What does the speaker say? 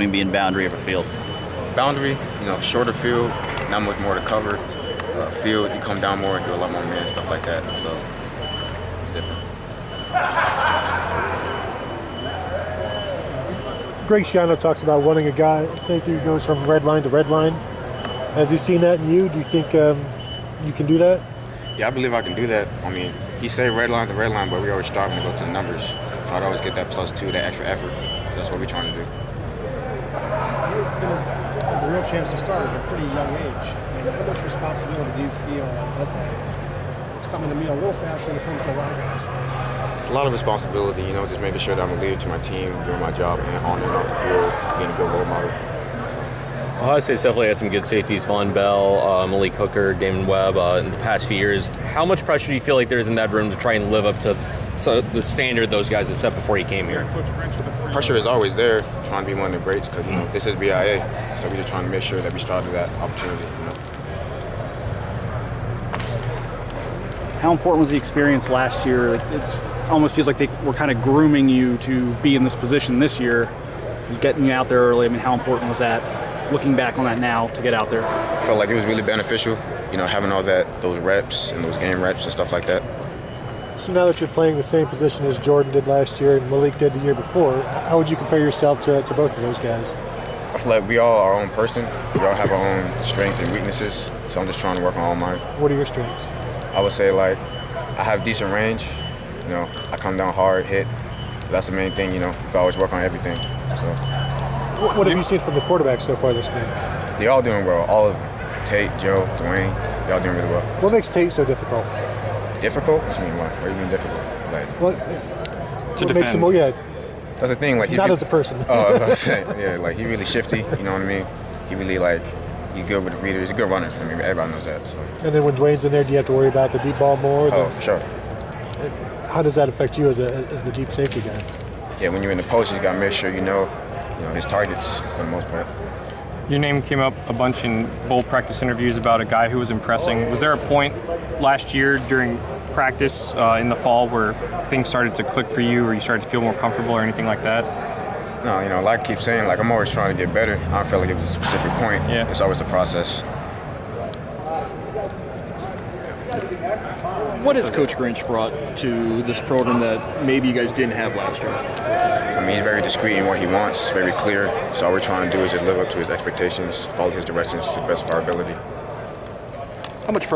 between being boundary of a field? Boundary, shorter field, not much more to cover. Field, you come down more and do a lot more man stuff like that. So it's different. Greg Schiano talks about wanting a guy, safety who goes from red line to red line. Has he seen that in you? Do you think you can do that? Yeah, I believe I can do that. I mean, he say red line to red line, but we always striving to go to the numbers. Try to always get that +2, that extra effort. So that's what we're trying to do. You're going to have a real chance to start at a pretty young age. I mean, how much responsibility do you feel with that? It's coming to me a little faster than it comes to a lot of guys. It's a lot of responsibility, just making sure that I'm a leader to my team, doing my job and on and off the field, being a good role model. Ohio State's definitely had some good safeties, Von Bell, Malik Hooker, Damon Webb in the past few years. How much pressure do you feel like there is in that room to try and live up to the standard those guys have set before he came here? Pressure is always there, trying to be one of the greats, because this is BIA, so we're just trying to make sure that we strive to that opportunity. How important was the experience last year? It almost feels like they were kind of grooming you to be in this position this year, getting you out there early. I mean, how important was that? Looking back on that now to get out there, I felt like it was really beneficial, having all those reps and those game reps and stuff like that. So now that you're playing the same position as Jordan did last year and Malik did the year before, how would you compare yourself to both of those guys? I feel like we all are our own person. We all have our own strengths and weaknesses, so I'm just trying to work on all mine. What are your strengths? I would say, I have decent range. I come down hard, hit. That's the main thing, I always work on everything. So. What have you seen from the quarterbacks so far this spring? They're all doing well. All of them. Tate, Joe, Dwayne, they're all doing really well. What makes Tate so difficult? Difficult? What do you mean, what? What do you mean difficult? To defend. Makes him more, that's the thing. He's not as a person. Oh, I was about to say, yeah, he really shifty, you know what I mean? He really, he's good with the readers. He's a good runner. I mean, everybody knows that. So. And then when Dwayne's in there, do you have to worry about the deep ball more? Oh, for sure. How does that affect you as the deep safety guy? Yeah, when you're in the post, you got to make sure you know his targets for the most part. Your name came up a bunch in bowl practice interviews about a guy who was impressing. Was there a point last year during practice in the fall where things started to click for you, or you started to feel more comfortable or anything like that? No, like I keep saying, I'm always trying to get better. I don't feel like it was a specific point. Yeah. It's always a process. What has Coach Grinch brought to this program that maybe you guys didn't have last year? I mean, he's very discreet in what he wants, very clear. So all we're trying to do is just live up to his expectations, follow his directions to the best of our ability. How much